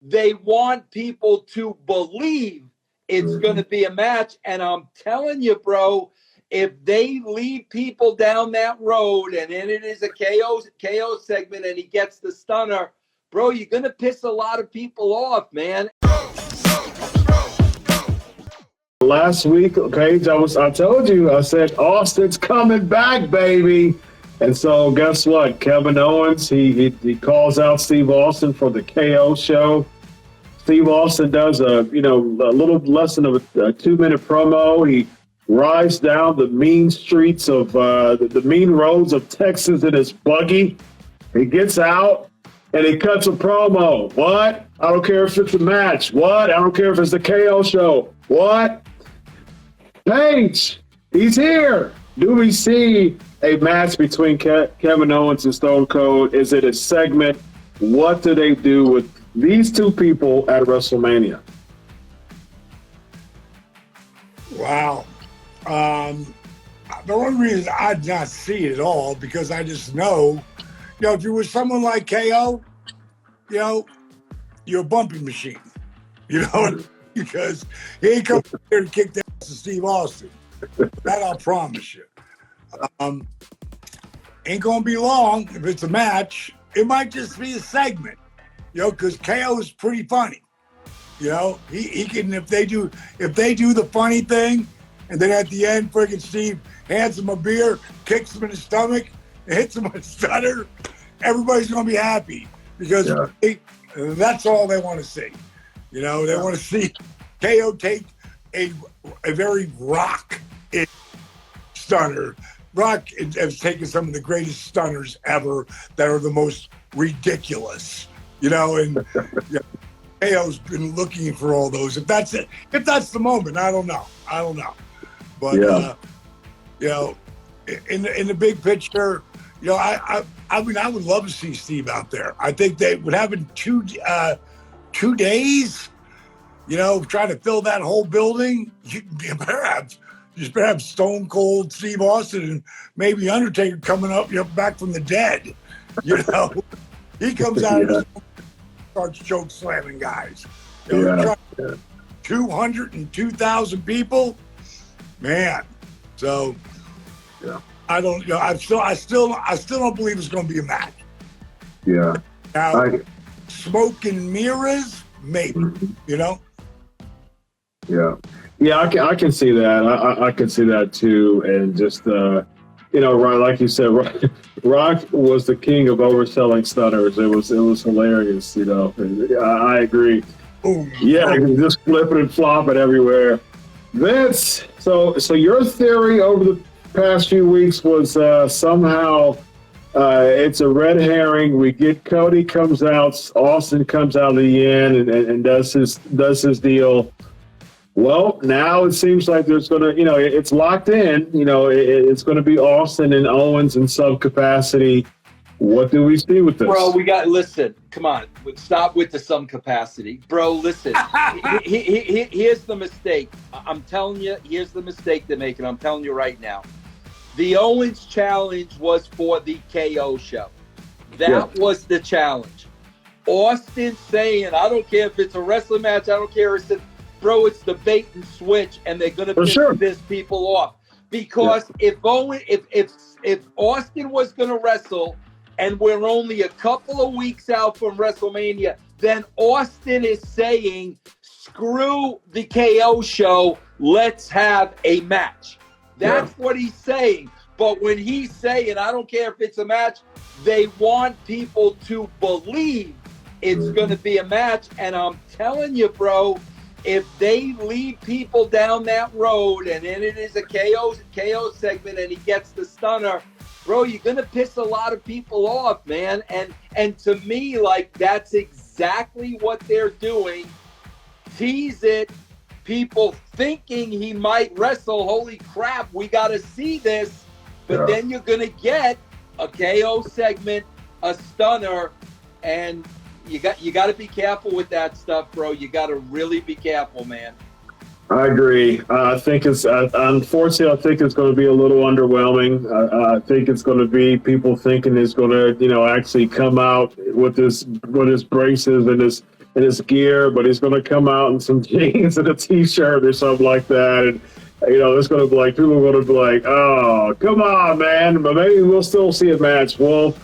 They want people to believe it's going to be a match. And I'm telling you, bro, if they lead people down that road and then it is a KO segment and he gets the stunner, bro, you're going to piss a lot of people off, man. Last week, Paige, I told you, I said, Austin's coming back, baby. And so guess what? Kevin Owens, he calls out Steve Austin for the KO show. Steve Austin does a little less than a 2-minute promo. He rides down the mean streets of the mean roads of Texas in his buggy. He gets out and he cuts a promo. What? I don't care if it's a match. What? I don't care if it's the KO show. What? Paige, he's here. Do we see a match between Kevin Owens and Stone Cold? Is it a segment? What do they do with these two people at WrestleMania? Wow. The only reason I'd not see it at all, because I just know, if you were someone like KO, you're a bumping machine, because he ain't coming here to kick the ass of Steve Austin. That I'll promise you. Ain't gonna be long if it's a match. It might just be a segment, because KO is pretty funny. He can, if they do the funny thing, and then at the end, friggin' Steve hands him a beer, kicks him in the stomach, and hits him with a stunner, everybody's gonna be happy because that's all they want to see. They want to see KO take a very Rock stunner. Rock has taken some of the greatest stunners ever that are the most ridiculous, and KO's been looking for all those. If that's it, if that's the moment, I don't know. But in the big picture, I mean, I would love to see Steve out there. I think they would have in 2 days, trying to fill that whole building. You better have Stone Cold Steve Austin and maybe Undertaker coming up, back from the dead. He comes out and starts choke slamming guys. 202,000 people, man. So I don't. I still don't believe it's going to be a match. Yeah. Now, smoke and mirrors, maybe. Yeah. Yeah, I can see that. I can see that too. And just, like you said, Rock was the king of overselling stunners. It was hilarious, I agree. Boom. Yeah, just flipping and flopping everywhere. Vince, so your theory over the past few weeks was somehow it's a red herring. We get Cody comes out, Austin comes out of the end and does his deal. Well, now it seems like there's going to, it's locked in. It's going to be Austin and Owens in some capacity. What do we see with this? Bro, listen, come on. Stop with the some capacity. Bro, listen. Here's the mistake. I'm telling you, here's the mistake they're making. I'm telling you right now. The Owens challenge was for the KO show. That was the challenge. Austin saying, I don't care if it's a wrestling match, I don't care if it's bro, it's the bait and switch, and they're going to piss people off. Because if Austin was going to wrestle, and we're only a couple of weeks out from WrestleMania, then Austin is saying, screw the KO show, let's have a match. That's what he's saying. But when he's saying, I don't care if it's a match, they want people to believe it's going to be a match. And I'm telling you, bro, if they lead people down that road and then it is a KO segment and he gets the stunner, bro, you're going to piss a lot of people off, man. And to me, that's exactly what they're doing. Tease it. People thinking he might wrestle. Holy crap, we got to see this. But then you're going to get a KO segment, a stunner, and you got to be careful with that stuff, bro. You got to really be careful, man. I agree. I think unfortunately, I think it's going to be a little underwhelming. I think it's going to be people thinking it's going to, actually come out with his braces and in his gear, but he's going to come out in some jeans and a T-shirt or something like that. And, it's going to be like, people are going to be like, oh, come on, man. But maybe we'll still see a match. Well,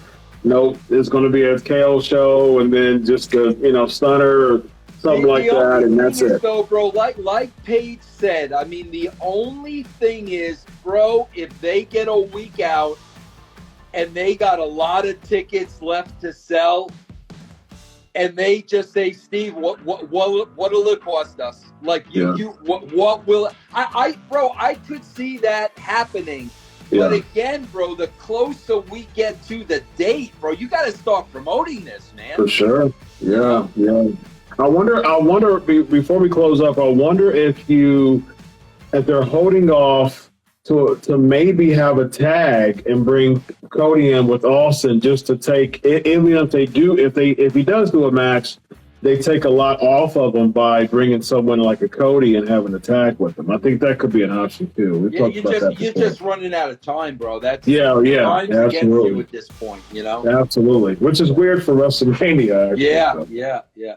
no, it's going to be a KO show and then just a, stunner or something like that, and that's it. Though, bro, like Paige said, I mean, the only thing is, bro, if they get a week out and they got a lot of tickets left to sell, and they just say, Steve, what'll it cost us? Like what will I could see that happening. But again, bro, the closer we get to the date, bro, you got to start promoting this, man. For sure. Yeah. I wonder before we close up, I wonder if they're holding off to maybe have a tag and bring Cody in with Austin just to take, even if he does do a match, they take a lot off of him by bringing someone like a Cody and having a tag with him. I think that could be an option too. You're just running out of time, bro. That's absolutely against you at this point, Absolutely, which is weird for WrestleMania. Yeah.